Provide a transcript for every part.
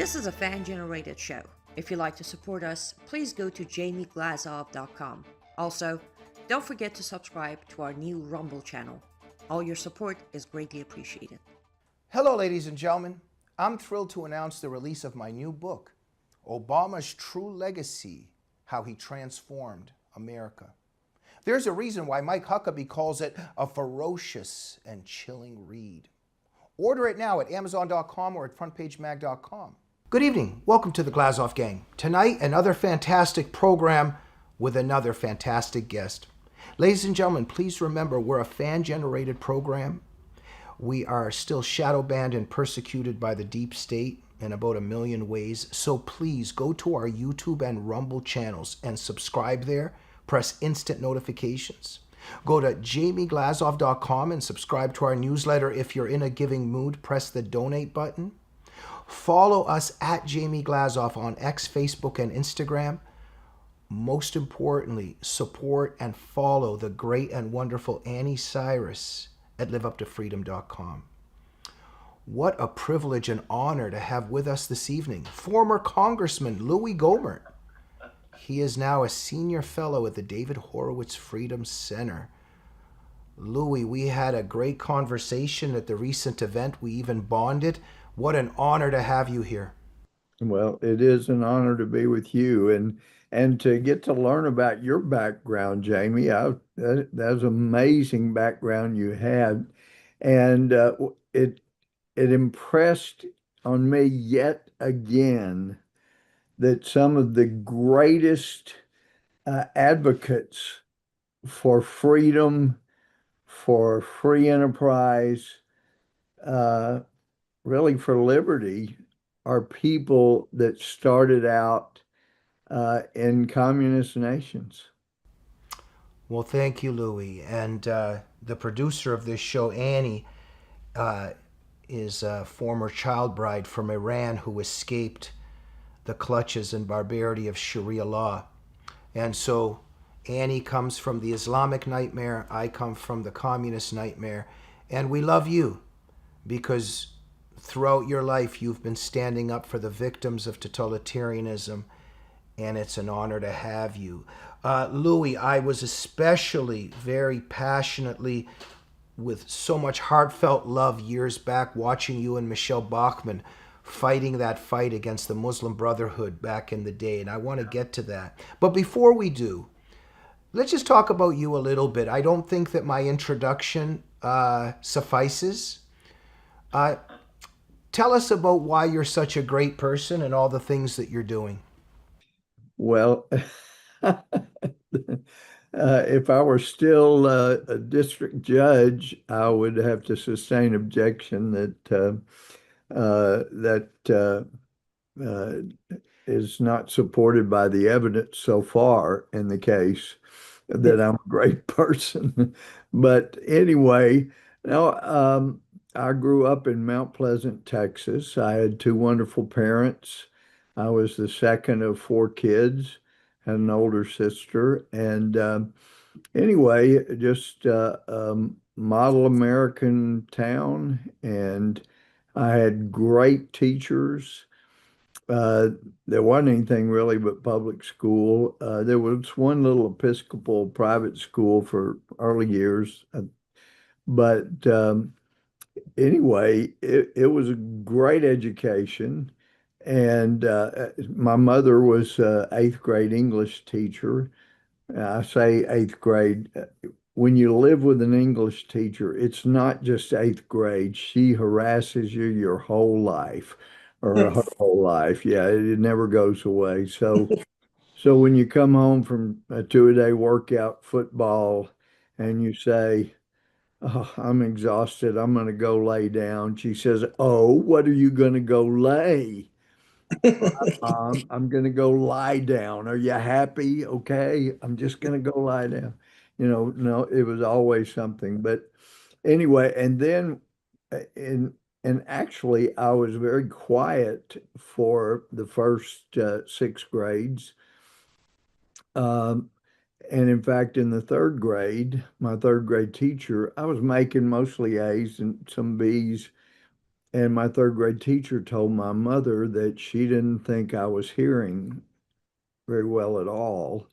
This is a fan-generated show. If you'd like to support us, please go to jamieglazov.com. Also, don't forget to subscribe to our new Rumble channel. All your support is greatly appreciated. Hello, ladies and gentlemen. I'm thrilled to announce the release of my new book, Obama's True Legacy: How He Transformed America. There's a reason why Mike Huckabee calls it a ferocious and chilling read. Order it now at Amazon.com or at FrontPageMag.com. Good evening. Welcome to the Glazov Gang. Tonight, another fantastic program with another fantastic guest. Ladies and gentlemen, please remember we're a fan-generated program. We are still shadow banned and persecuted by the deep state in about 1 million ways. So please go to our YouTube and Rumble channels and subscribe there. Press instant notifications. Go to jamieglazov.com and subscribe to our newsletter. If you're in a giving mood, press the donate button. Follow us at Jamie Glazov on X, Facebook, and Instagram. Most importantly, support and follow the great and wonderful Annie Cyrus at liveuptofreedom.com. What a privilege and honor to have with us this evening former Congressman Louie Gohmert. He is now a senior fellow at the David Horowitz Freedom Center. Louie, we had a great conversation at the recent event. We even bonded. What an honor to have you here. Well, it is an honor to be with you and to get to learn about your background, Jamie. That's amazing background you had, and it impressed on me yet again that some of the greatest advocates for freedom, for free enterprise, really for liberty, are people that started out in communist nations. Well, thank you, Louie. And the producer of this show, Annie, is a former child bride from Iran who escaped the clutches and barbarity of Sharia law. And so Annie comes from the Islamic nightmare, I come from the communist nightmare, and we love you because throughout your life you've been standing up for the victims of totalitarianism, and it's an honor to have you. Louie, I was especially very passionately, with so much heartfelt love years back, watching you and Michelle Bachmann fighting that fight against the Muslim Brotherhood back in the day, and I want to get to that. But before we do, let's just talk about you a little bit. I don't think that my introduction suffices. Tell us about why you're such a great person and all the things that you're doing. Well, if I were still a district judge, I would have to sustain objection that is not supported by the evidence so far in the case that I'm a great person. But anyway, now I grew up in Mount Pleasant, Texas. I had 2 wonderful parents. I was the second of 4 kids, had an older sister, and anyway, just model American town, and I had great teachers. There wasn't anything really but public school. There was one little Episcopal private school for early years, but anyway, it was a great education. And my mother was an 8th grade English teacher. I say 8th grade. When you live with an English teacher, it's not just 8th grade. She harasses you your whole life, or her whole life. Yeah, it never goes away. So when you come home from a 2-a-day workout football and you say, "Oh, I'm exhausted. I'm going to go lay down." She says, "Oh, what are you going to go lay?" I'm going to go lie down. Are you happy? Okay, I'm just going to go lie down. No, it was always something. But anyway, and then and actually, I was very quiet for the first 6 grades. And in fact, in the 3rd grade, my 3rd grade teacher, I was making mostly A's and some B's. And my third grade teacher told my mother that she didn't think I was hearing very well at all.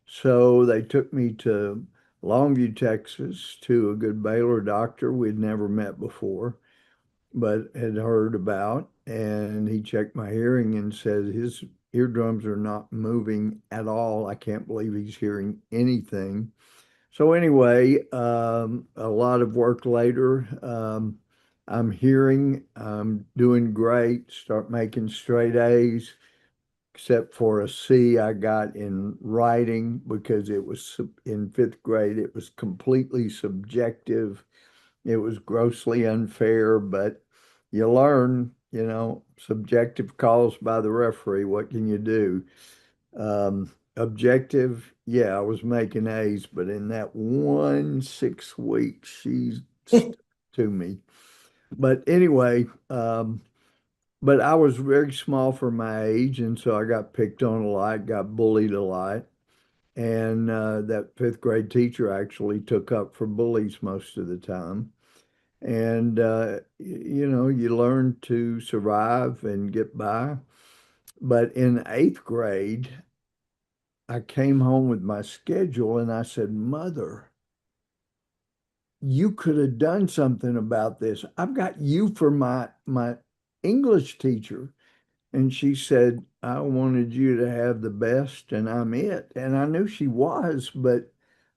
So they took me to Longview, Texas, to a good Baylor doctor we'd never met before, but had heard about. And he checked my hearing and said his eardrums are not moving at all. I can't believe he's hearing anything. So anyway, a lot of work later. I'm hearing, I'm doing great, start making straight A's, except for a C I got in writing because it was in fifth grade. It was completely subjective. It was grossly unfair, but you learn, subjective calls by the referee. What can you do? Objective, yeah, I was making A's, but in that 1 6 weeks, she's to me. But anyway, but I was very small for my age, and so I got picked on a lot, got bullied a lot. And that fifth grade teacher actually took up for bullies most of the time. And, you learn to survive and get by. But in eighth grade, I came home with my schedule and I said, Mother, you could have done something about this. I've got you for my English teacher. And she said, I wanted you to have the best and I'm it. And I knew she was, but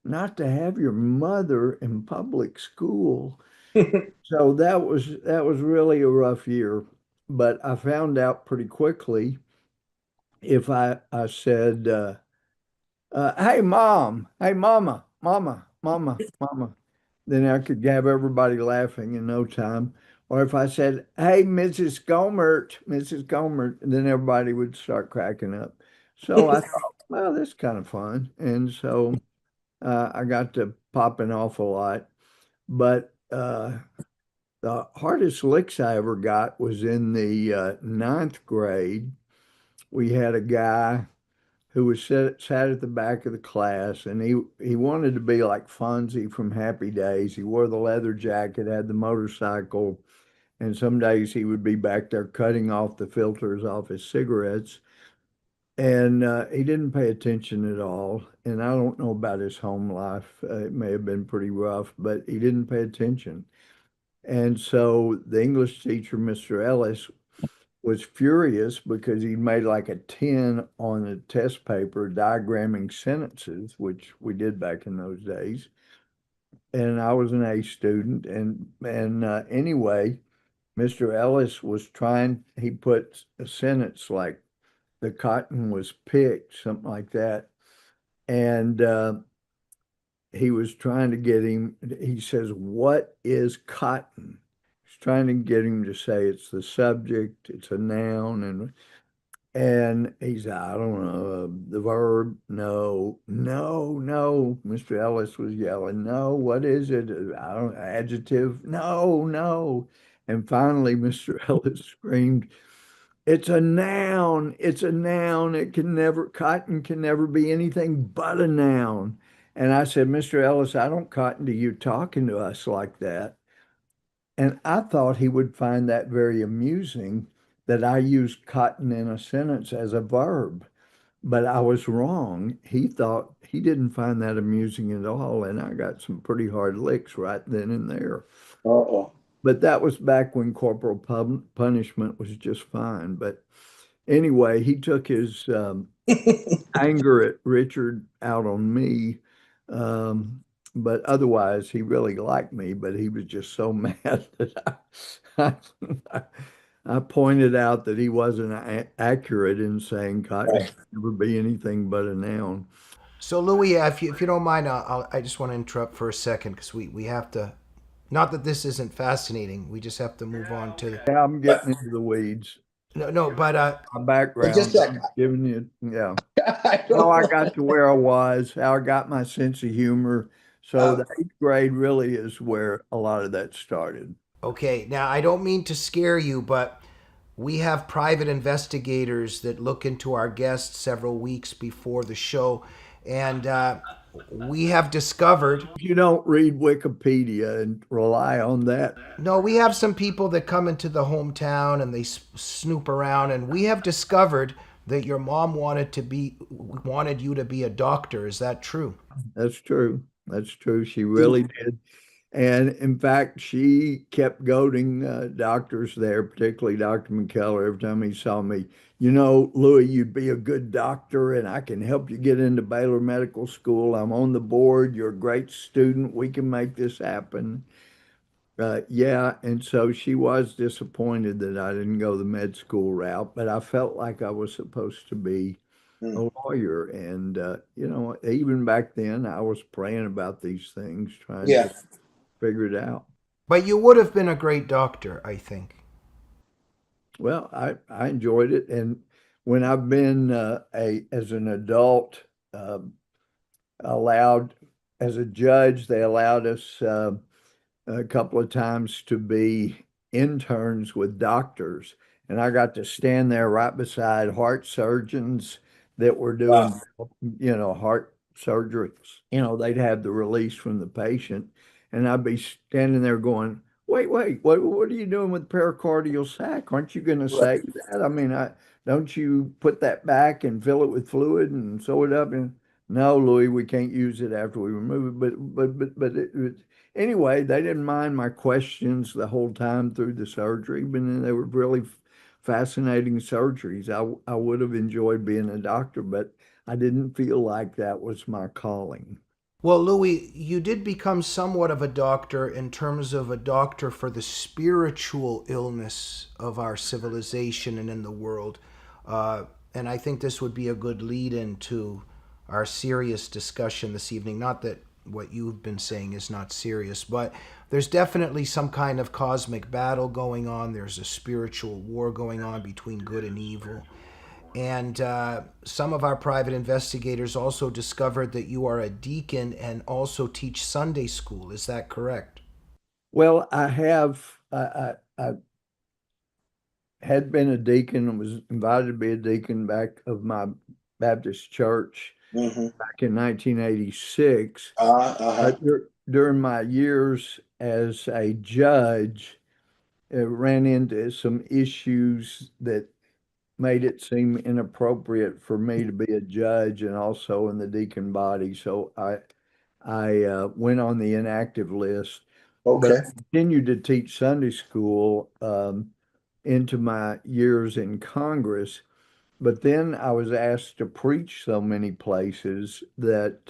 not to have your mother in public school. So that was really a rough year. But I found out pretty quickly if I said, hey, mom, hey, mama, mama, mama, mama, then I could have everybody laughing in no time. Or if I said, hey, Mrs. Gohmert, Mrs. Gohmert, then everybody would start cracking up. So I thought, well, this is kind of fun. And so I got to popping off a lot. But the hardest licks I ever got was in the ninth grade. We had a guy who was sat at the back of the class, and he wanted to be like Fonzie from Happy Days. He wore the leather jacket, had the motorcycle, and some days he would be back there cutting off the filters off his cigarettes. And he didn't pay attention at all. And I don't know about his home life. It may have been pretty rough, but he didn't pay attention. And so the English teacher, Mr. Ellis, was furious because he'd made like a 10 on a test paper diagramming sentences, which we did back in those days. And I was an A student. And anyway, Mr. Ellis was trying, he put a sentence like the cotton was picked, something like that. And he was trying to get him, he says, what is cotton? He's trying to get him to say it's the subject, it's a noun, and he said, I don't know, the verb, no, no, no. Mr. Ellis was yelling, no, what is it? I don't, adjective, no, no. And finally, Mr. Ellis screamed, it's a noun. It's a noun. Cotton can never be anything but a noun. And I said, Mr. Ellis, I don't cotton to you talking to us like that. And I thought he would find that very amusing that I used cotton in a sentence as a verb. But I was wrong. He thought he didn't find that amusing at all. And I got some pretty hard licks right then and there. Uh-oh. But that was back when corporal punishment was just fine. But anyway, he took his anger at Richard out on me. But otherwise, he really liked me, but he was just so mad that I pointed out that he wasn't accurate in saying cotton can never be anything but a noun. So, Louie, if you don't mind, I just want to interrupt for a second because we have to, not that this isn't fascinating, we just have to move on to. Yeah, I'm getting into the weeds. No, but My background, Just a I'm second. giving you, yeah. I How I don't got to where I was, how I got my sense of humor. So the eighth grade really is where a lot of that started. okay, now I don't mean to scare you, but we have private investigators that look into our guests several weeks before the show, and we have discovered, You don't read Wikipedia and rely on that. no, we have some people that come into the hometown and they snoop around, and we have discovered that your mom wanted you to be a doctor. Is that true? That's true. That's true. She really did. And in fact, she kept goading doctors there, particularly Dr. McKellar, every time he saw me. You know, Louis, you'd be a good doctor, and I can help you get into Baylor Medical School. I'm on the board. You're a great student. We can make this happen. Yeah, and so she was disappointed that I didn't go the med school route, but I felt like I was supposed to be a lawyer. And, even back then, I was praying about these things, trying to figure it out. But you would have been a great doctor, I think. Well, I enjoyed it. And when I've been as an adult, allowed, as a judge, they allowed us a couple of times to be interns with doctors. And I got to stand there right beside heart surgeons that were doing, heart surgeries. They'd have the release from the patient. And I'd be standing there going, wait, what are you doing with pericardial sac? Aren't you going to save that? I mean, don't you put that back and fill it with fluid and sew it up? And no, Louis, we can't use it after we remove it. But anyway, they didn't mind my questions the whole time through the surgery, but then they were really fascinating surgeries. I would have enjoyed being a doctor, but I didn't feel like that was my calling. Well, Louis, you did become somewhat of a doctor in terms of a doctor for the spiritual illness of our civilization and in the world. And I think this would be a good lead into our serious discussion this evening. Not that what you've been saying is not serious, but there's definitely some kind of cosmic battle going on. There's a spiritual war going on between good and evil. And some of our private investigators also discovered that you are a deacon and also teach Sunday school. Is that correct? Well, I had been a deacon and was invited to be a deacon back of my Baptist church back in 1986. But during my years as a judge, it ran into some issues that made it seem inappropriate for me to be a judge and also in the deacon body. So I went on the inactive list. But I continued to teach Sunday school into my years in Congress. But then I was asked to preach so many places that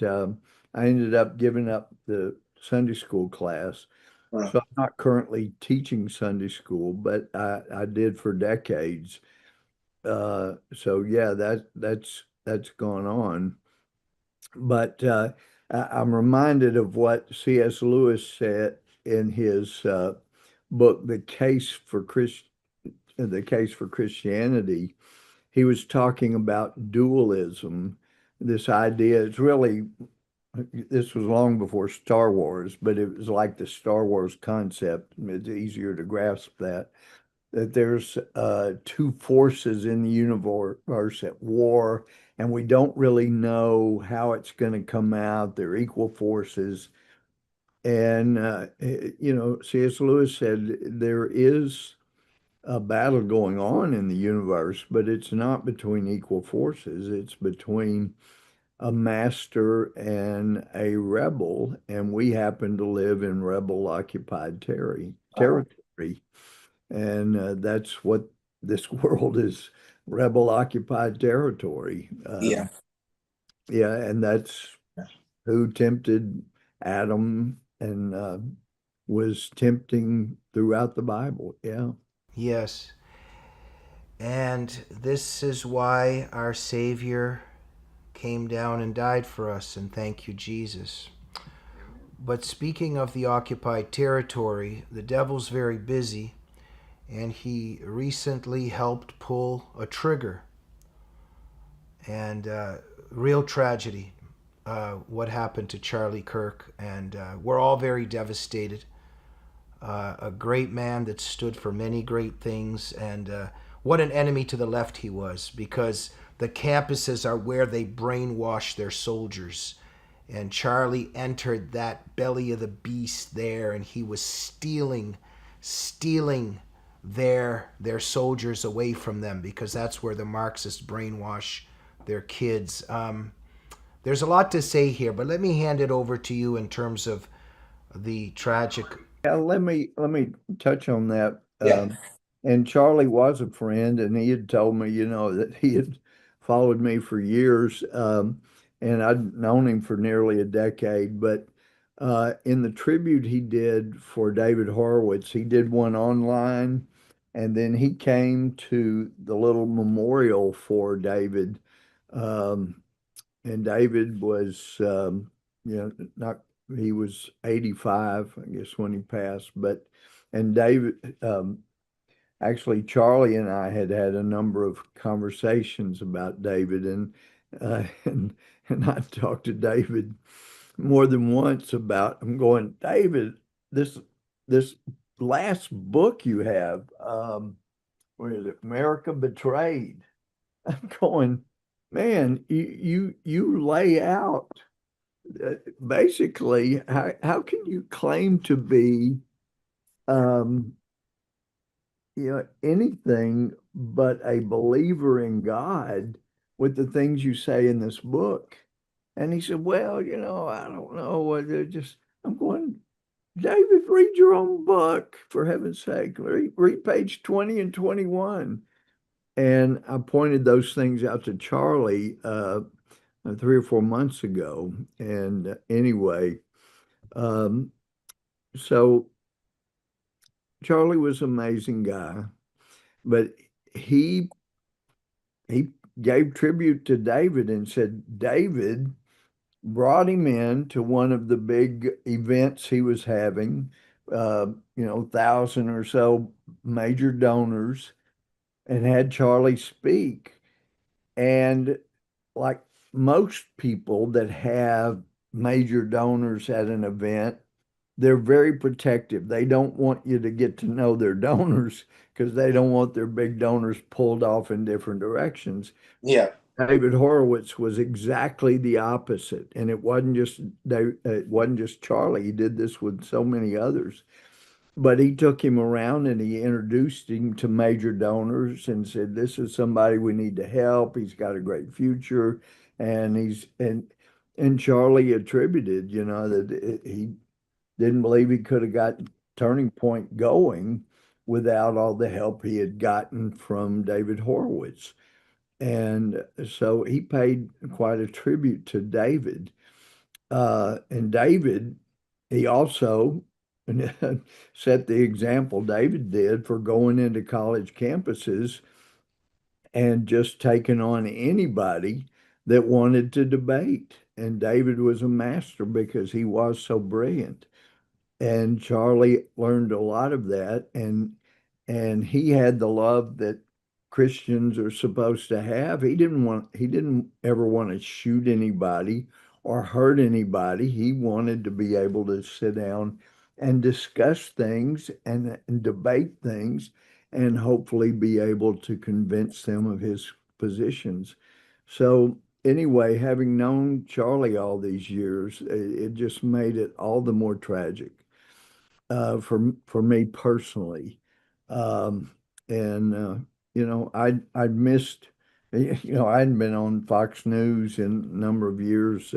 I ended up giving up the Sunday school class. So I'm not currently teaching Sunday school, but I did for decades. So yeah, that's gone on. But I'm reminded of what C.S. Lewis said in his book, The Case for Christianity. He was talking about dualism, this idea. This was long before Star Wars, but it was like the Star Wars concept. It's easier to grasp that there's two forces in the universe at war, and we don't really know how it's going to come out. They're equal forces. And, C.S. Lewis said there is a battle going on in the universe, but it's not between equal forces. It's between a master and a rebel, and we happen to live in rebel-occupied territory. And that's what this world is, rebel-occupied territory. Yeah, and that's who tempted Adam and was tempting throughout the Bible. Yeah. Yes. And this is why our Savior came down and died for us, and thank you, Jesus. But speaking of the occupied territory, the devil's very busy, and he recently helped pull a trigger. And real tragedy, what happened to Charlie Kirk, and we're all very devastated. A great man that stood for many great things, and what an enemy to the left he was, because the campuses are where they brainwash their soldiers. and Charlie entered that belly of the beast there, and he was stealing their soldiers away from them, because that's where the Marxists brainwash their kids. There's a lot to say here, but let me hand it over to you in terms of the tragic. Yeah, let me touch on that. Yeah. And Charlie was a friend, and he had told me, that he had followed me for years, and I'd known him for nearly a decade. But in the tribute he did for David Horowitz, he did one online, and then he came to the little memorial for David. Um, and David was, not, he was 85, I guess, when he passed. But, and David, actually, Charlie and I had had a number of conversations about David, and and I talked to David more than once about. I'm going, David, this last book you have, what is it, America Betrayed? I'm going, man, you lay out basically how can you claim to be um, anything but a believer in God with the things you say in this book? And he said, well, I don't know what they're just. I'm going, David, read your own book, for heaven's sake. Read page 20 and 21. And I pointed those things out to Charlie 3 or 4 months ago. And anyway, um, so Charlie was an amazing guy, but he he gave tribute to David and said David brought him in to one of the big events he was having, 1,000 or so major donors, and had Charlie speak. And like most people that have major donors at an event, they're very protective. They don't want you to get to know their donors because they don't want their big donors pulled off in different directions. Yeah. David Horowitz was exactly the opposite, and it wasn't just Charlie. He did this with so many others. But he took him around and he introduced him to major donors and said, "This is somebody we need to help. He's got a great future." And Charlie attributed, that he didn't believe he could have got Turning Point going without all the help he had gotten from David Horowitz. And so he paid quite a tribute to David. And David, he also set the example, David did, for going into college campuses and just taking on anybody that wanted to debate. And David was a master because he was so brilliant. And Charlie learned a lot of that, and he had the love that Christians are supposed to have. He didn't ever want to shoot anybody or hurt anybody. He wanted to be able to sit down and discuss things and debate things and hopefully be able to convince them of his positions. So anyway, having known Charlie all these years, it just made it all the more tragic for me personally. Um, and I'd missed, I hadn't been on Fox News in a number of years.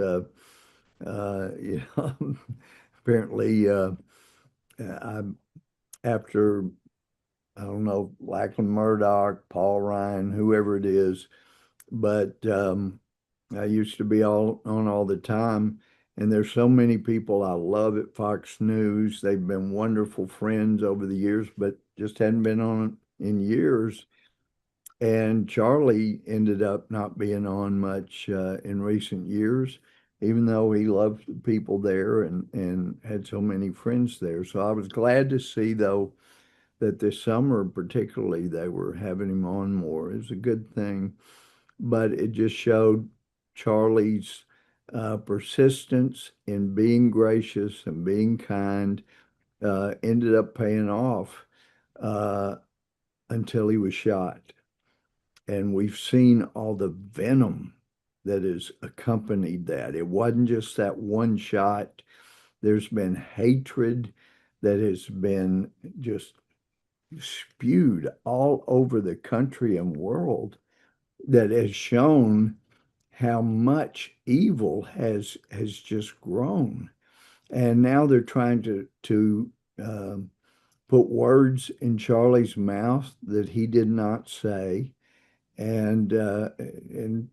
Apparently, I after I don't know, Lachlan Murdoch, Paul Ryan, whoever it is, but I used to be on all the time. And there's so many people I love at Fox News. They've been wonderful friends over the years, but just hadn't been on in years. And Charlie ended up not being on much in recent years, even though he loved the people there and had so many friends there. So I was glad to see, though, that this summer, particularly, they were having him on more. It was a good thing, but it just showed Charlie's persistence in being gracious and being kind ended up paying off uh, until he was shot. And we've seen all the venom that has accompanied that. It wasn't just that one shot. There's been hatred that has been just spewed all over the country and world that has shown how much evil has just grown. And now they're trying to put words in Charlie's mouth that he did not say, and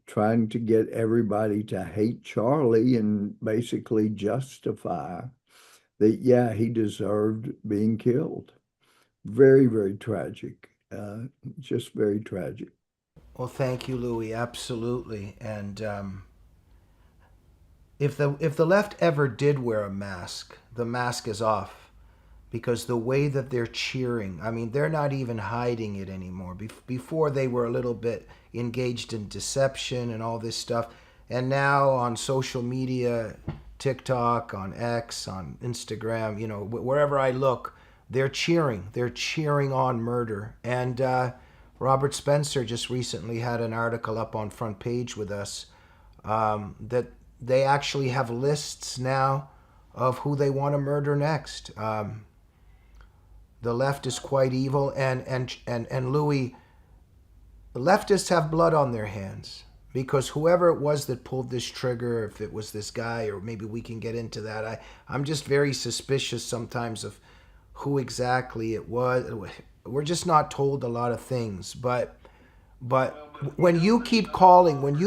trying to get everybody to hate Charlie and basically justify that, yeah, he deserved being killed. Very, very tragic. Just very tragic. Well, thank you, Louie. Absolutely. And if the left ever did wear a mask, the mask is off, because the way that they're cheering, I mean, they're not even hiding it anymore. Before they were a little bit engaged in deception and all this stuff, and now on social media, TikTok, on X, on Instagram, wherever I look, they're cheering. They're cheering on murder. And Robert Spencer just recently had an article up on Front Page with us, that they actually have lists now of who they want to murder next. The left is quite evil, and Louis, the leftists have blood on their hands, because whoever it was that pulled this trigger, if it was this guy, or maybe we can get into that, I'm just very suspicious sometimes of who exactly it was. We're just not told a lot of things, but when you keep calling, when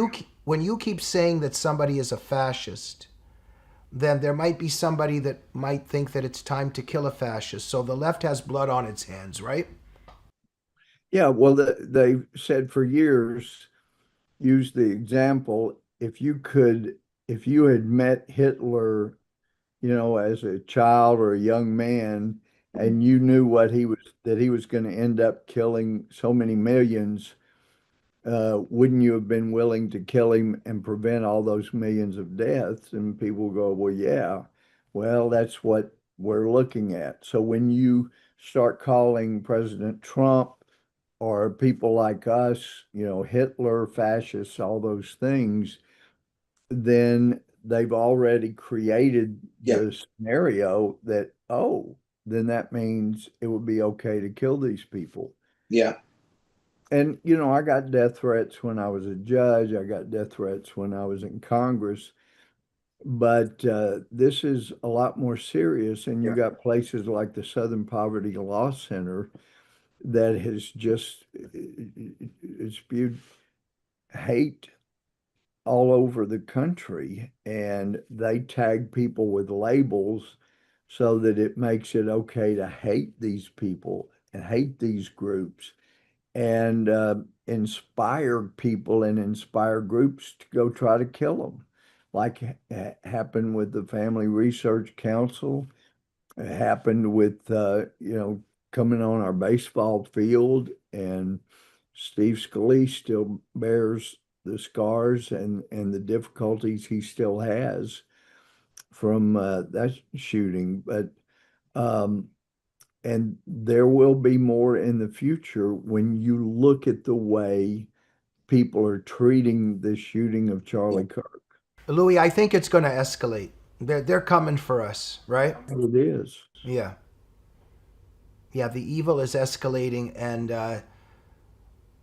you keep saying that somebody is a fascist, then there might be somebody that might think that it's time to kill a fascist. So the left has blood on its hands, right? Yeah, well, they said for years, used the example, if you had met Hitler, as a child or a young man, and you knew that he was going to end up killing so many millions, wouldn't you have been willing to kill him and prevent all those millions of deaths? And people go, well, yeah, well, that's what we're looking at. So when you start calling President Trump or people like us, Hitler, fascists, all those things, then they've already created Yeah. the scenario that, oh, then that means it would be okay to kill these people. Yeah. And, I got death threats when I was a judge. I got death threats when I was in Congress. But this is a lot more serious. And you got places like the Southern Poverty Law Center that has just spewed hate all over the country. And they tag people with labels so that it makes it okay to hate these people and hate these groups, and inspire people and inspire groups to go try to kill them, like happened with the Family Research Council. It happened with, coming on our baseball field, and Steve Scalise still bears the scars and the difficulties he still has from that shooting. But um, and there will be more in the future when you look at the way people are treating the shooting of Charlie Kirk. Louis, I think it's going to escalate. They're coming for us, right? It is. Yeah. Yeah, the evil is escalating, and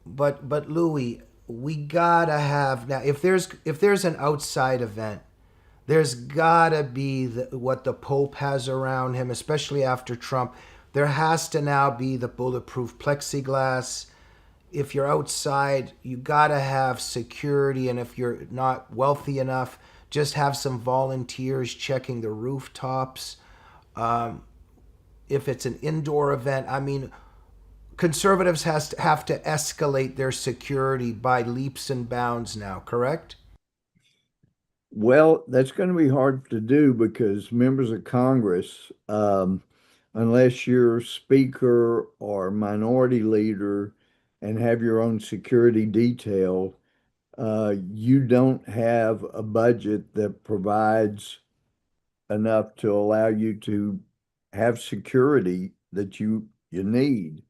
but Louis, we gotta have now. If there's an outside event, there's gotta be what the Pope has around him, especially after Trump. There has to now be the bulletproof plexiglass. If you're outside, you gotta have security, and if you're not wealthy enough, just have some volunteers checking the rooftops. If it's an indoor event, I mean, conservatives have to escalate their security by leaps and bounds now, correct? Well, that's going to be hard to do because members of Congress, unless you're speaker or minority leader and have your own security detail, you don't have a budget that provides enough to allow you to have security that you need.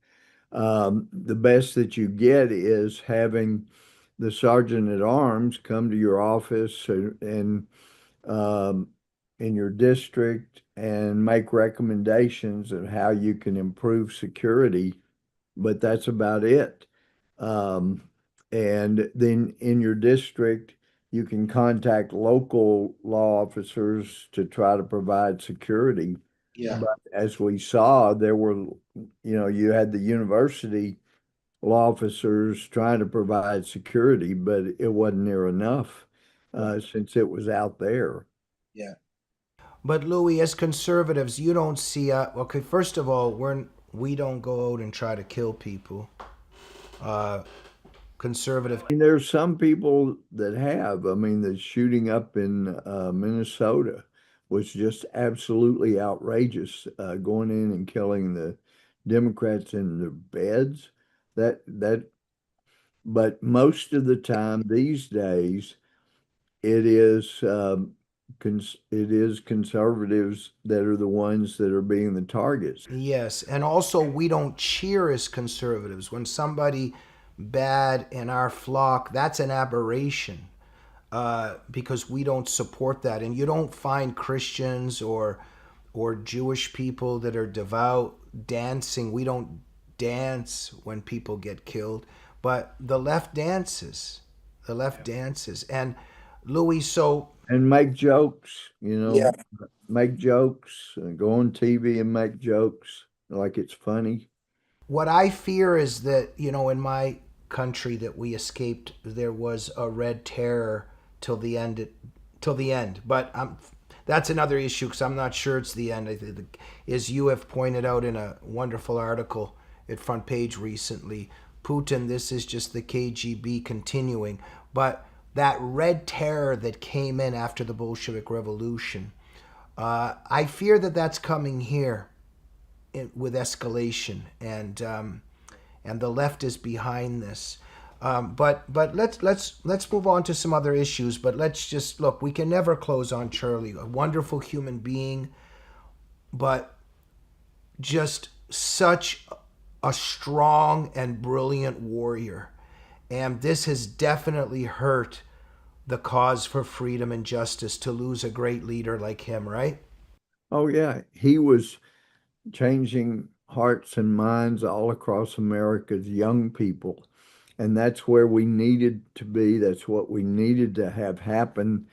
The best that you get is having the sergeant at arms come to your office and um, in your district and make recommendations of how you can improve security, but that's about it. Um, and then in your district, you can contact local law officers to try to provide security. Yeah. But as we saw, there were, you had the university law officers trying to provide security, but it wasn't near enough since it was out there. Yeah. But Louis, as conservatives, you don't see okay, first of all, we don't go out and try to kill people. Uh Conservative. I mean, there's some people that have. I mean, the shooting up in Minnesota was just absolutely outrageous, going in and killing the Democrats in their beds. That, but most of the time these days, it is it is conservatives that are the ones that are being the targets. Yes, and also we don't cheer as conservatives. When somebody bad in our flock, that's an aberration, because we don't support that. And you don't find Christians or Jewish people that are devout dancing. We don't dance when people get killed, but the left dances. The left dances. And Louis, so And make jokes, yeah, make jokes, and go on TV and make jokes like it's funny. what I fear is that, in my country that we escaped, there was a red terror till the end. Till the end, but that's another issue because I'm not sure it's the end. As you have pointed out in a wonderful article at Front Page recently, Putin, this is just the KGB continuing. But that red terror that came in after the Bolshevik Revolution, I fear that that's coming here with escalation, and the left is behind this. But let's move on to some other issues. But let's just look. We can never close on Charlie, a wonderful human being, but just such a strong and brilliant warrior. And this has definitely hurt the cause for freedom and justice to lose a great leader like him, right? Oh yeah, he was changing hearts and minds all across America's young people. And that's where we needed to be. That's what we needed to have happen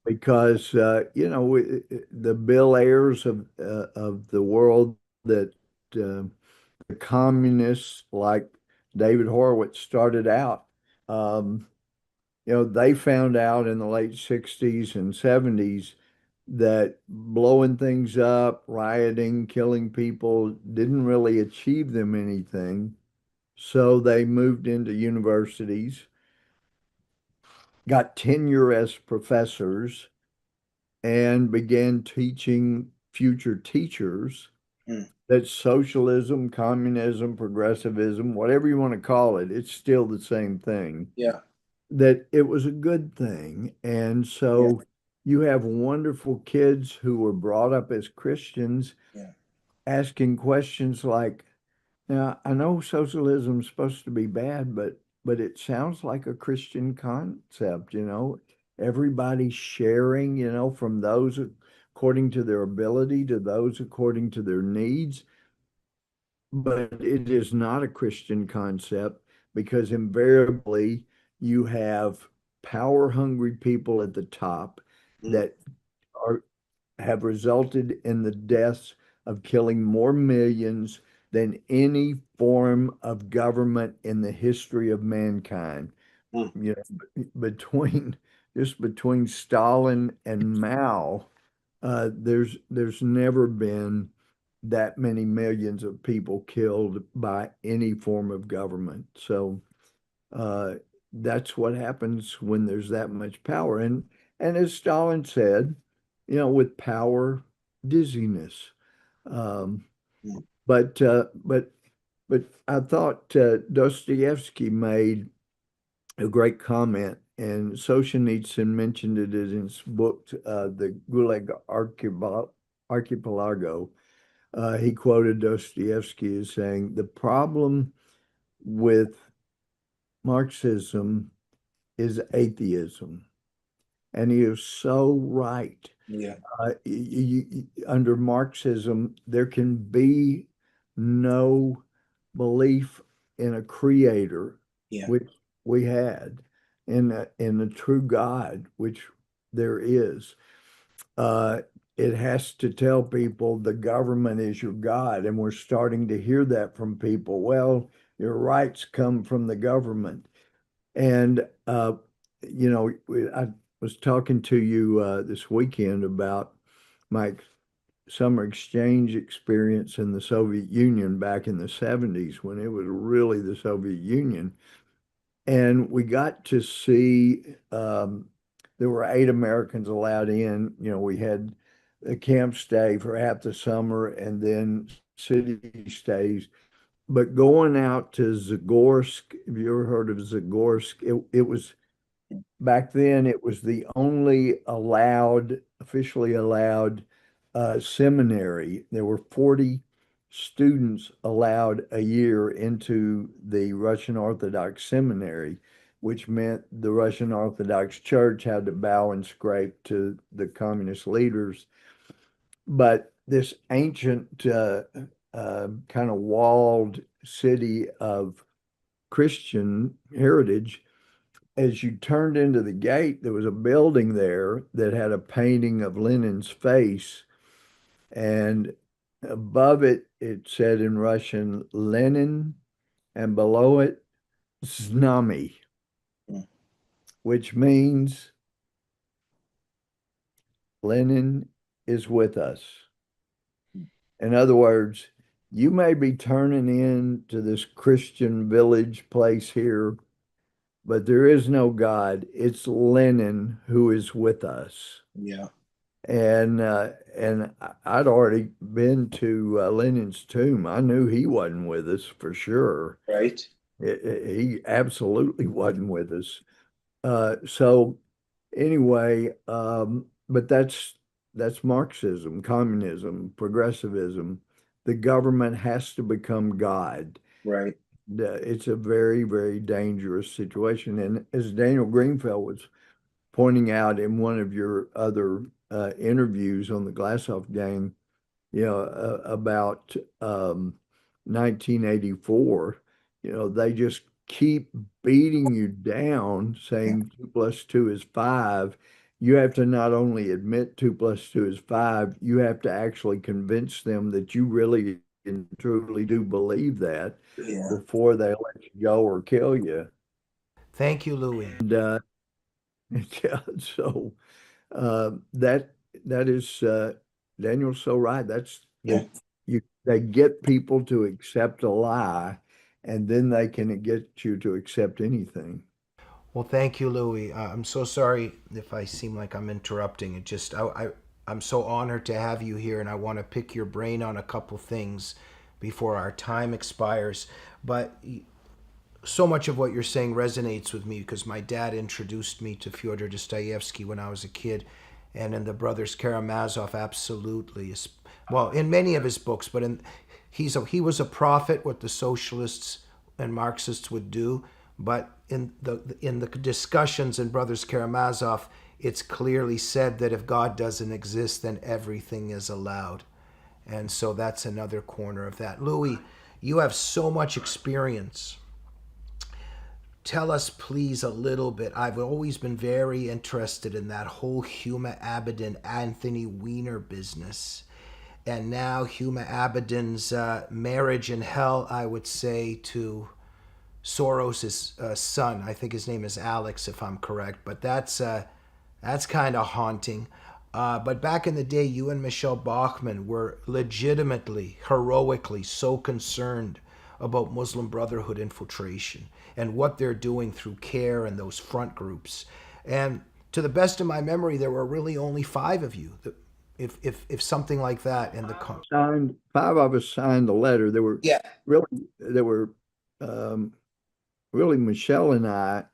because, the Bill Ayers of the world, that the communists like David Horowitz started out, um, they found out in the late 60s and 70s that blowing things up, rioting, killing people didn't really achieve them anything. So they moved into universities, got tenure as professors, and began teaching future teachers that socialism, communism, progressivism, whatever you want to call it, it's still the same thing. Yeah. That it was a good thing. And so you have wonderful kids who were brought up as Christians Yeah. asking questions like, now, I know socialism is supposed to be bad, but it sounds like a Christian concept, everybody sharing, from those according to their ability to those according to their needs. But it is not a Christian concept because invariably you have power hungry people at the top that are have resulted in the deaths of killing more millions than any form of government in the history of mankind. Between between Stalin and Mao, there's never been that many millions of people killed by any form of government. So uh, that's what happens when there's that much power. And as Stalin said, with power, dizziness. Um, but uh, but but I thought Dostoevsky made a great comment, and Solzhenitsyn mentioned it in his book, The Gulag Archipelago. He quoted Dostoevsky as saying, "The problem with Marxism is atheism. And he is so right. Yeah. Under Marxism, there can be no belief in a creator, Yeah. which we had, in the true God, which there is. Uh, it has to tell people the government is your God, and we're starting to hear that from people. Well, your rights come from the government, and I was talking to you this weekend about my summer exchange experience in the Soviet Union back in the 70s when it was really the Soviet Union. And we got to see, there were 8 Americans allowed in. We had a camp stay for half the summer and then city stays. But going out to Zagorsk, have you ever heard of Zagorsk? It was back then, it was the only officially allowed seminary. There were 40 students allowed a year into the Russian Orthodox seminary, which meant the Russian Orthodox Church had to bow and scrape to the communist leaders. But this ancient kind of walled city of Christian heritage, as you turned into the gate, there was a building there that had a painting of Lenin's face. And above it, it said in Russian, Lenin, and below it, Znami, which means Lenin is with us. In other words, you may be turning into this Christian village place here, but there is no God. It's Lenin who is with us. Yeah. And I'd already been to Lenin's tomb. I knew he wasn't with us for sure. Right. He absolutely wasn't with us. So anyway, but that's Marxism, communism, progressivism. The government has to become God. Right. It's a very, very dangerous situation. And as Daniel Greenfield was pointing out in one of your other interviews on the Glazov Gang, about 1984, they just keep beating you down, saying 2 + 2 is 5. You have to not only admit 2 + 2 is 5, you have to actually convince them that you really and truly do believe that Yeah. before they let you go or kill you. Thank you, Louie. And yeah, so that is Daniel's so right. That's Yeah. they get people to accept a lie, and then they can get you to accept anything. Well, thank you, Louie. I'm so sorry if I seem like I'm interrupting. It just I'm so honored to have you here, and I want to pick your brain on a couple things before our time expires. But so much of what you're saying resonates with me because my dad introduced me to Fyodor Dostoevsky when I was a kid, and in the Brothers Karamazov, absolutely. Well, in many of his books, but he was a prophet, what the socialists and Marxists would do. But in the discussions in Brothers Karamazov, it's clearly said that if God doesn't exist, then everything is allowed. And so that's another corner of that. Louie, you have so much experience. Tell us, please, a little bit. I've always been very interested in that whole Huma Abedin, Anthony Weiner business. And now Huma Abedin's marriage in hell, I would say, to Soros's son. I think his name is Alex, if I'm correct. But that's kind of haunting. But back in the day, you and Michelle Bachmann were legitimately, heroically so concerned about Muslim Brotherhood infiltration and what they're doing through CARE and those front groups. And to the best of my memory, there were really only 5 of you, if something like that in the signed. 5 of us signed the letter. There were really Michelle and I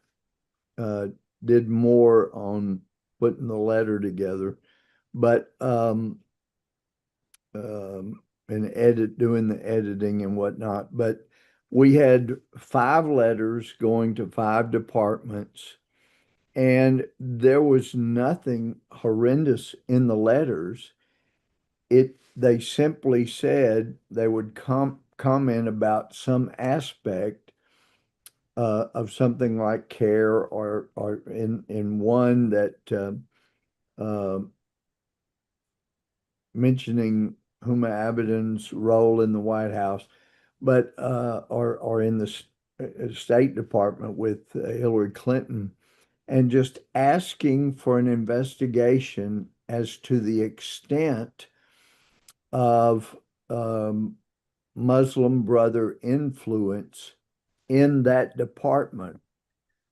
did more on putting the letter together, but and doing the editing and whatnot. But we had 5 letters going to 5 departments, And there was nothing horrendous in the letters. They simply said they would comment about some aspect of something like care, or in one that uh, mentioning Huma Abedin's role in the White House, but or in the State Department with Hillary Clinton, and just asking for an investigation as to the extent of Muslim Brother influence in that department.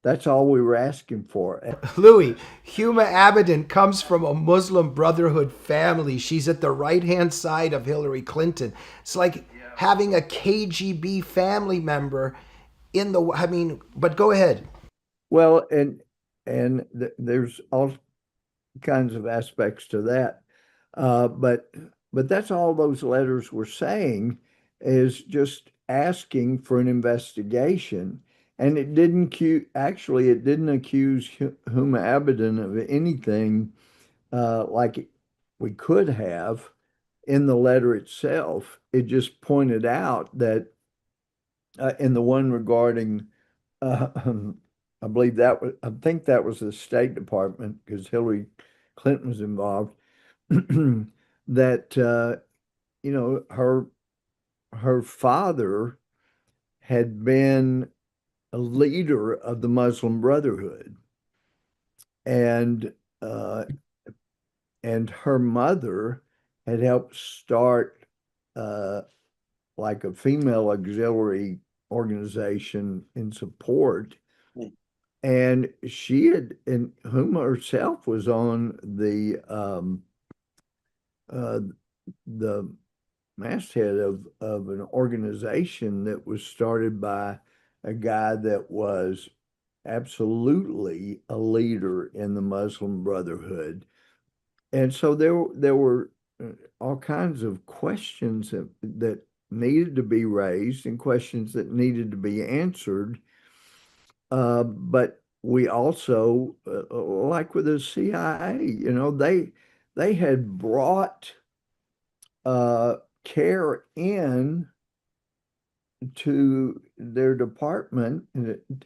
That's all we were asking for. Louie, Huma Abedin comes from a Muslim Brotherhood family. She's at the right-hand side of Hillary Clinton. It's like having a KGB family member in the, I mean, but go ahead. Well, there's all kinds of aspects to that. But that's all those letters were saying, is just asking for an investigation. And it didn't it didn't accuse Huma Abedin of anything like we could have in the letter itself. It just pointed out that in the one regarding I think that was the State Department, because Hillary Clinton was involved, that her father had been a leader of the Muslim Brotherhood, and her mother had helped start like a female auxiliary organization in support. And Huma herself was on the masthead of an organization that was started by a guy that was absolutely a leader in the Muslim Brotherhood. And so there were all kinds of questions that needed to be raised and questions that needed to be answered. But we also, like with the CIA, they had brought care in to their department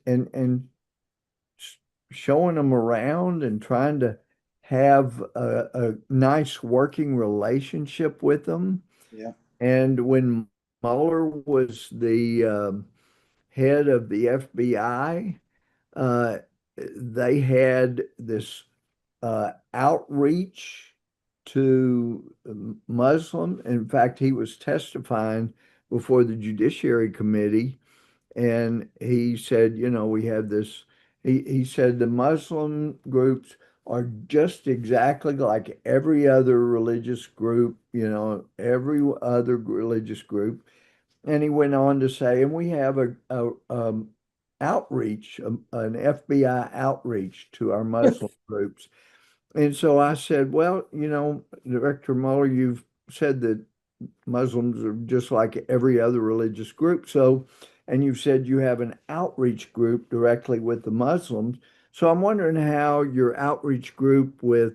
and showing them around and trying to have a nice working relationship with them. Yeah. And when Mueller was the head of the FBI, they had this outreach to Muslim. In fact, he was testifying before the Judiciary Committee, and he said, we have this. He said the Muslim groups are just exactly like every other religious group, every other religious group. And he went on to say, and we have a outreach, an FBI outreach to our Muslim groups. And so I said, well, Director Mueller, you've said that Muslims are just like every other religious group. And you've said you have an outreach group directly with the Muslims. So I'm wondering how your outreach group with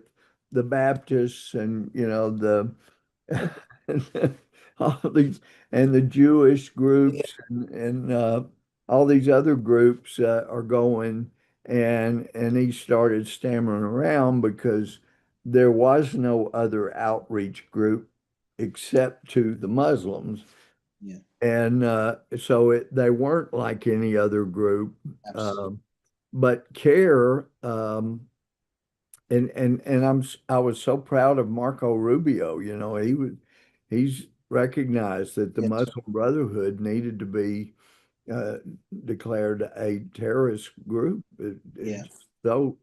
the Baptists and, the all these, and the Jewish groups and all these other groups are going. And he started stammering around because there was no other outreach group except to the Muslims. Yeah. And so they weren't like any other group. But CARE, and I was so proud of Marco Rubio. He's recognized that the Muslim Brotherhood needed to be declared a terrorist group. So,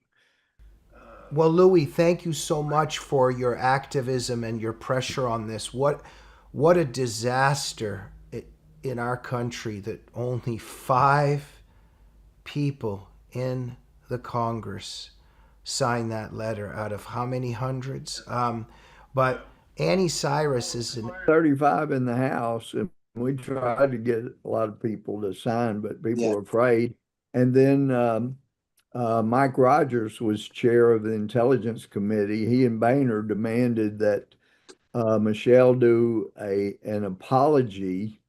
well, Louie, thank you so much for your activism and your pressure on this. What a disaster in our country that only 5 people in the Congress signed that letter out of how many hundreds? But Annie Cyrus is 35 in the House, and we tried to get a lot of people to sign, but people were afraid. And then Mike Rogers was chair of the Intelligence Committee. He and Boehner demanded that Michelle do an apology,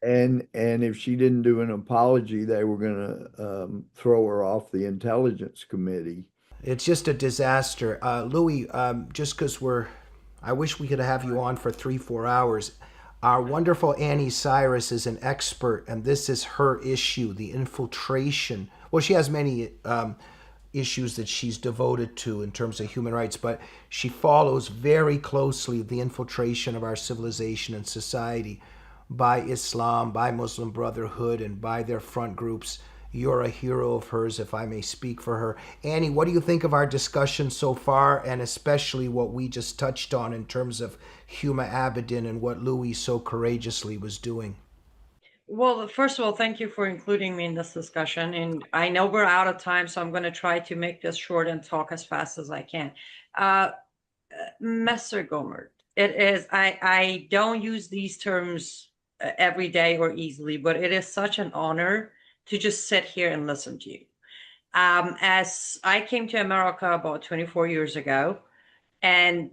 and if she didn't do an apology, they were going to throw her off the Intelligence Committee. It's just a disaster. Louie, just because I wish we could have you on for 3-4 hours. Our wonderful Annie Cyrus is an expert, and this is her issue, the infiltration. Well, she has many issues that she's devoted to in terms of human rights, but she follows very closely the infiltration of our civilization and society by Islam, by Muslim Brotherhood, and by their front groups. You're a hero of hers, if I may speak for her. Annie, what do you think of our discussion so far, and especially what we just touched on in terms of Huma Abedin and what Louie so courageously was doing? Well, first of all, thank you for including me in this discussion. And I know we're out of time, so I'm going to try to make this short and talk as fast as I can. Mr. Gohmert, it is, I don't use these terms every day or easily, but it is such an honor to just sit here and listen to you. As I came to America about 24 years ago, and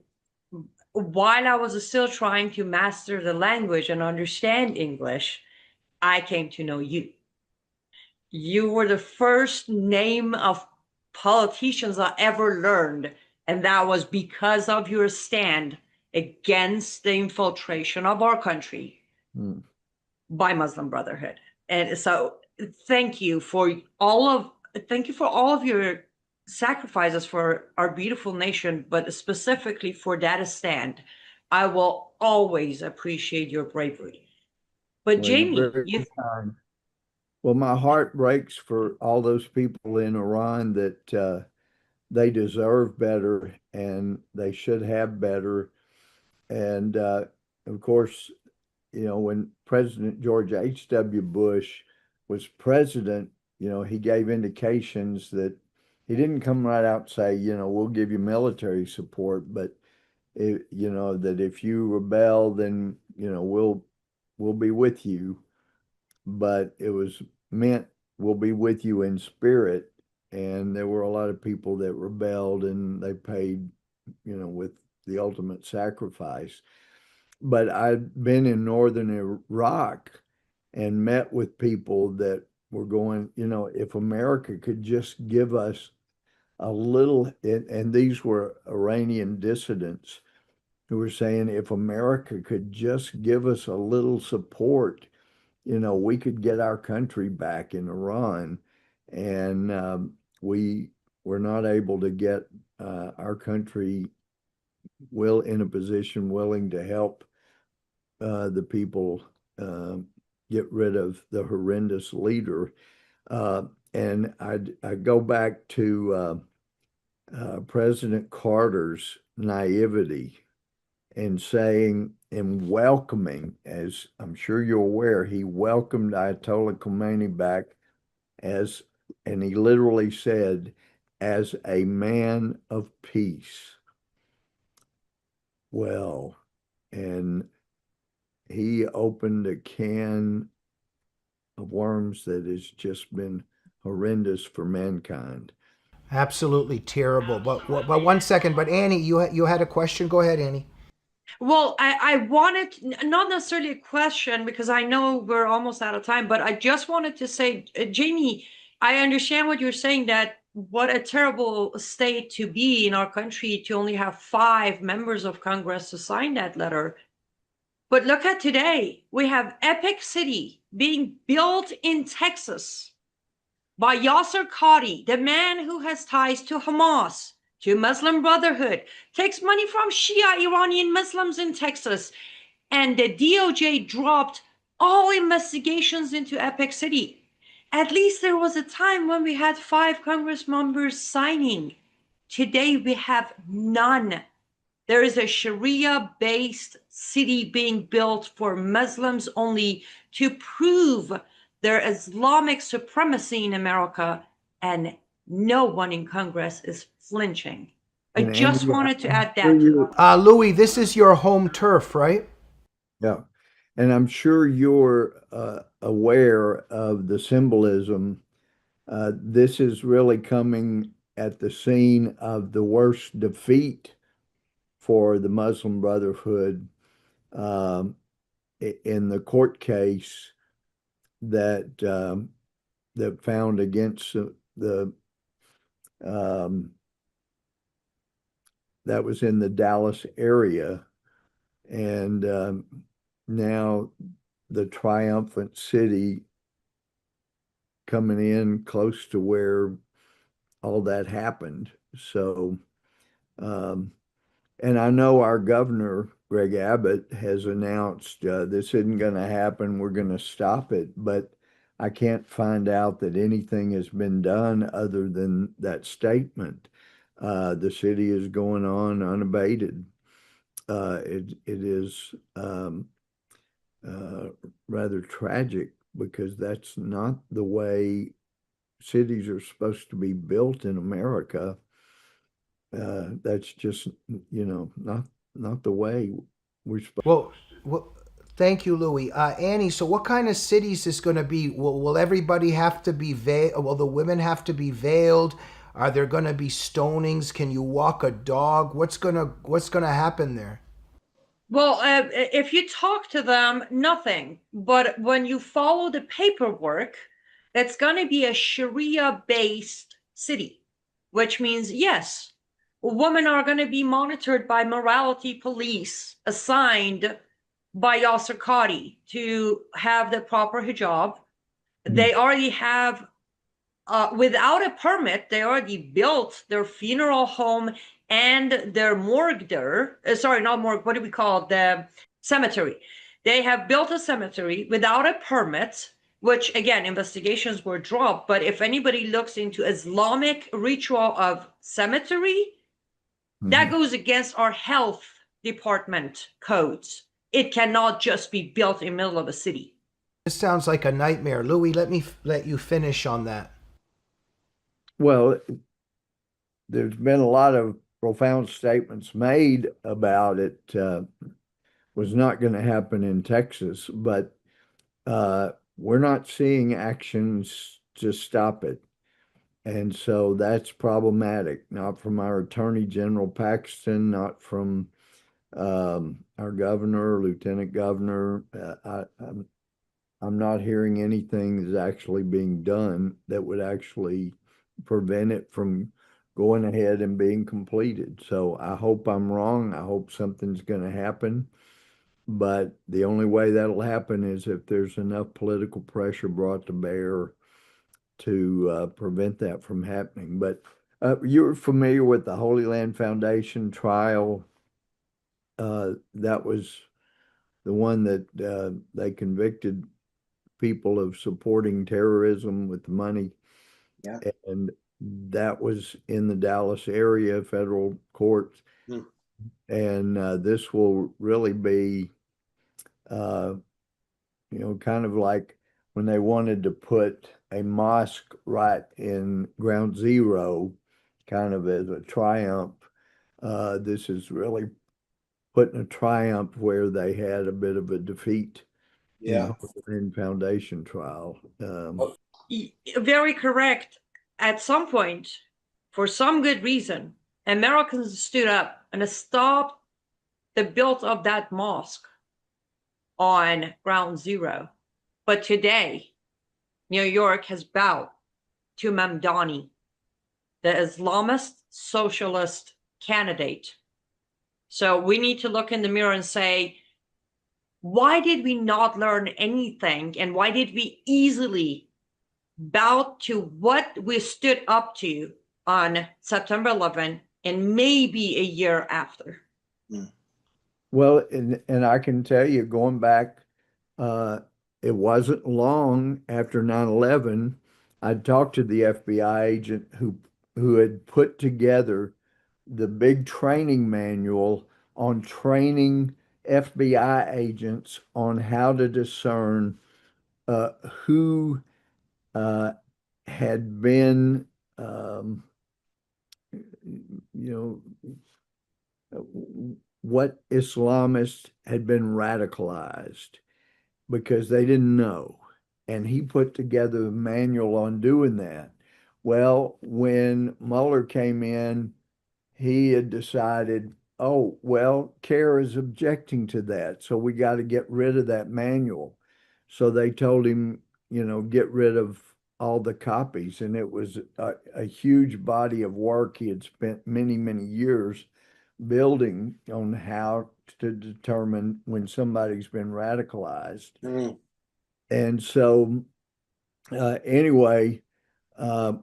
while I was still trying to master the language and understand English, I came to know you. You were the first name of politicians I ever learned, and that was because of your stand against the infiltration of our country by Muslim Brotherhood. And so thank you for all of your sacrifices for our beautiful nation, but specifically for that stand. I will always appreciate your bravery. But Well, Jamie, well, my heart breaks for all those people in Iran that they deserve better and they should have better. And of course, when President George H.W. Bush was president, he gave indications that he didn't come right out and say, we'll give you military support, but that if you rebel, then, we'll be with you. But it was meant we'll be with you in spirit. And there were a lot of people that rebelled and they paid, with the ultimate sacrifice. But I've been in northern Iraq and met with people that were going, if America could just give us a little, and these were Iranian dissidents who were saying, if America could just give us a little support, we could get our country back in Iran. And we were not able to get our country in a position willing to help the people get rid of the horrendous leader. And I go back to President Carter's naivety in saying and welcoming, as I'm sure you're aware, he welcomed Ayatollah Khomeini back and he literally said, as a man of peace. Well, and he opened a can of worms that has just been horrendous for mankind. Absolutely terrible. But 1 second. But Annie, you had a question. Go ahead, Annie. Well, I wanted, not necessarily a question, because I know we're almost out of time, but I just wanted to say, Jamie, I understand what you're saying, that what a terrible state to be in our country to only have 5 members of Congress to sign that letter. But look at today. We have Epic City being built in Texas by Yasser Qadi, the man who has ties to Hamas, to Muslim Brotherhood, takes money from Shia Iranian Muslims in Texas. And the DOJ dropped all investigations into Epic City. At least there was a time when we had 5 Congress members signing. Today we have none. There is a Sharia-based city being built for Muslims only to prove their Islamic supremacy in America, and no one in Congress is flinching. I just wanted to add that. Louie, this is your home turf, right? Yeah. And I'm sure you're aware of the symbolism This is really coming at the scene of the worst defeat for the Muslim Brotherhood um, in the court case that found against the um, that was in the Dallas area, and now the triumphant city coming in close to where all that happened. So, and I know our governor, Greg Abbott, has announced this isn't going to happen. We're going to stop it. But I can't find out that anything has been done other than that statement. The city is going on unabated. It is rather tragic because that's not the way cities are supposed to be built in America. That's just, not the way we're supposed. Well, thank you, Louie. Annie, so what kind of cities is going to be? Will everybody have to be veiled? Will the women have to be veiled? Are there going to be stonings? Can you walk a dog? What's gonna happen there? Well, if you talk to them, nothing. But when you follow the paperwork, it's going to be a Sharia-based city, which means, yes, women are going to be monitored by morality police assigned by Yasser Qadi to have the proper hijab. They already have, without a permit, they already built their funeral home and their morgue there. Sorry, not morgue. What do we call it? The cemetery. They have built a cemetery without a permit, which again, investigations were dropped. But if anybody looks into Islamic ritual of cemetery, that goes against our health department codes. It cannot just be built in the middle of a city. This sounds like a nightmare. Louie, let me let you finish on that. Well, there's been a lot of profound statements made about it. Was not going to happen in Texas, but we're not seeing actions to stop it. And so that's problematic, not from our Attorney General Paxton, not from our governor, lieutenant governor. I'm not hearing anything that's actually being done that would actually prevent it from going ahead and being completed. So I hope I'm wrong. I hope something's going to happen. But the only way that'll happen is if there's enough political pressure brought to bear to prevent that from happening. But you're familiar with the Holy Land Foundation trial. That was the one that they convicted people of supporting terrorism with the money. Yeah. And that was in the Dallas area federal courts. And this will really be, kind of like when they wanted to put a mosque right in ground zero, kind of as a triumph. This is really putting a triumph where they had a bit of a defeat in foundation trial. Very correct. At some point, for some good reason, Americans stood up and stopped the build of that mosque on ground zero. But today, New York has bowed to Mamdani, the Islamist socialist candidate. So we need to look in the mirror and say, why did we not learn anything? And why did we easily bow to what we stood up to on September 11 and maybe a year after? Well, and I can tell you, going back, it wasn't long after 9/11, I talked to the FBI agent who had put together the big training manual on training FBI agents on how to discern who had been, what Islamists had been radicalized because they didn't know. And he put together a manual on doing that. Well, when Mueller came in, he had decided, oh, well, CARE is objecting to that, so we got to get rid of that manual. So they told him, get rid of all the copies. And it was a huge body of work he had spent many, many years building on how to determine when somebody's been radicalized. Mm. And so, anyway,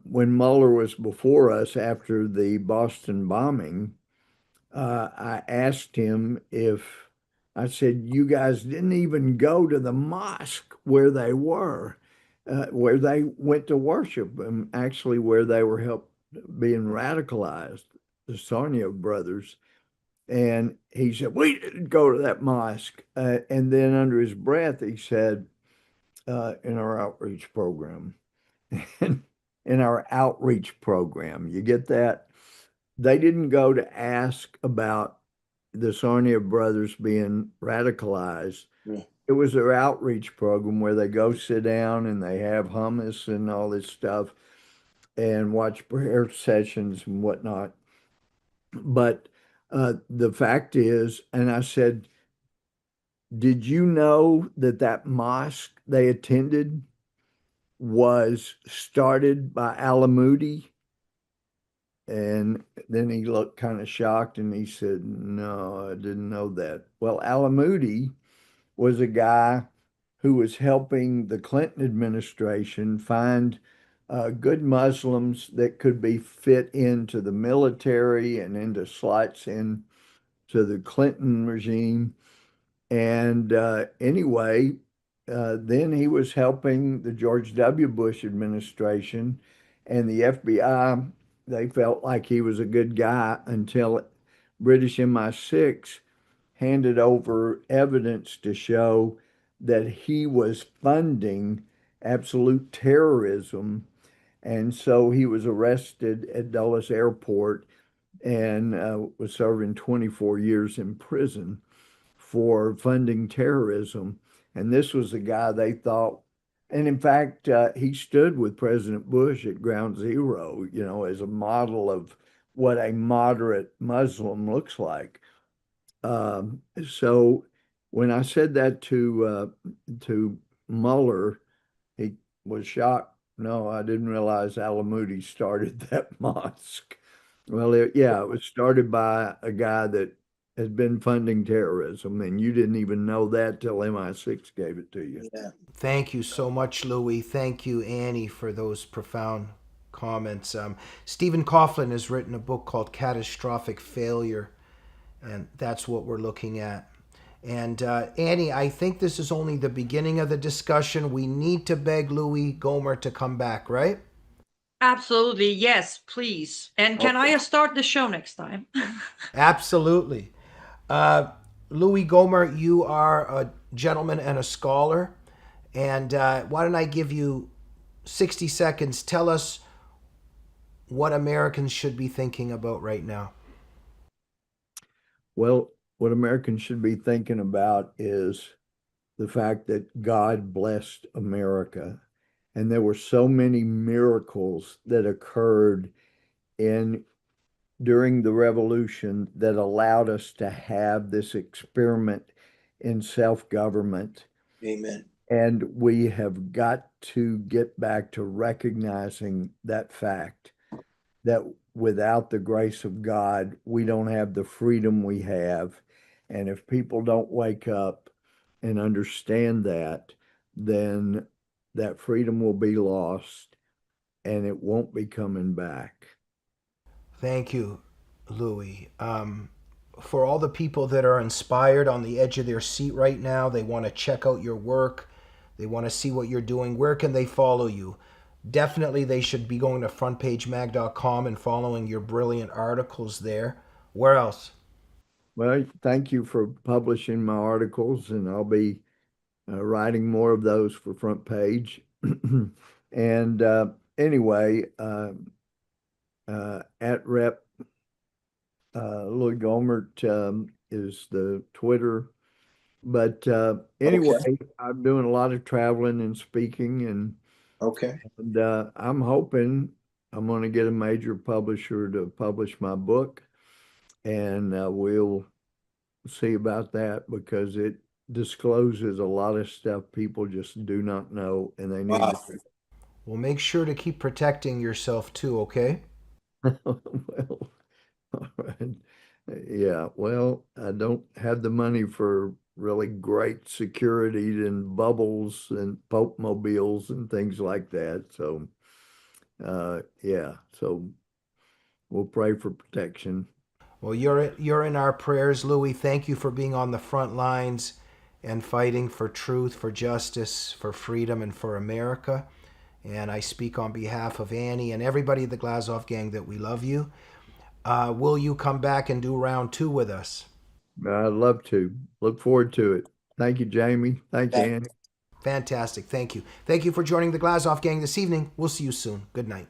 when Mueller was before us after the Boston bombing, I asked him if I said, you guys didn't even go to the mosque where they were, where they went to worship, and actually where they were being radicalized, the Sarnia brothers. And he said, we didn't go to that mosque. And then under his breath, he said, in our outreach program. In our outreach program, you get that? They didn't go to ask about the Sarnia brothers being radicalized. Yeah. It was their outreach program where they go sit down and they have hummus and all this stuff and watch prayer sessions and whatnot. But the fact is, and I said, did you know that that mosque they attended was started by Al-Moody? And then he looked kind of shocked and he said, no, I didn't know that. Well, Al-Moody was a guy who was helping the Clinton administration find good Muslims that could be fit into the military and into slots into the Clinton regime. And anyway, then he was helping the George W. Bush administration and the FBI. They felt like he was a good guy until British MI6 handed over evidence to show that he was funding absolute terrorism. And so he was arrested at Dulles Airport and was serving 24 years in prison for funding terrorism. And this was the guy they thought, and in fact, he stood with President Bush at Ground Zero, as a model of what a moderate Muslim looks like. So when I said that to Mueller, he was shocked. No, I didn't realize Al-Moody started that mosque. Well, it was started by a guy that has been funding terrorism, and you didn't even know that till MI6 gave it to you. Yeah. Thank you so much, Louie. Thank you, Annie, for those profound comments. Stephen Coughlin has written a book called Catastrophic Failure, and that's what we're looking at. And Annie, I think this is only the beginning of the discussion. We need to beg Louie Gohmert to come back, right? Absolutely, yes, please. And can I start the show next time? Absolutely. Louie Gohmert, you are a gentleman and a scholar. And why don't I give you 60 seconds? Tell us what Americans should be thinking about right now. Well, what Americans should be thinking about is the fact that God blessed America. And there were so many miracles that occurred during the revolution that allowed us to have this experiment in self-government. Amen. And we have got to get back to recognizing that fact, that without the grace of God, we don't have the freedom we have. And if people don't wake up and understand that, then that freedom will be lost and it won't be coming back. Thank you, Louie. For all the people that are inspired on the edge of their seat right now, they want to check out your work, they want to see what you're doing, where can they follow you? Definitely they should be going to frontpagemag.com and following your brilliant articles there. Where else? Well, thank you for publishing my articles, and I'll be writing more of those for Front Page. And anyway, at Rep Louie Gohmert is the Twitter. But anyway, I'm doing a lot of traveling and speaking, and Okay. I'm hoping I'm going to get a major publisher to publish my book, and we'll see about that because it discloses a lot of stuff people just do not know, and they need to. Well, make sure to keep protecting yourself too, okay? Well, all right. Yeah, well, I don't have the money for really great security and bubbles and Pope mobiles and things like that. So, yeah, so we'll pray for protection. Well, you're in our prayers, Louie. Thank you for being on the front lines and fighting for truth, for justice, for freedom, and for America. And I speak on behalf of Annie and everybody at the Glazov Gang that we love you. Will you come back and do round 2 with us? I'd love to. Look forward to it. Thank you, Jamie. Thank you, Annie. Fantastic. Thank you. Thank you for joining the Glazov Gang this evening. We'll see you soon. Good night.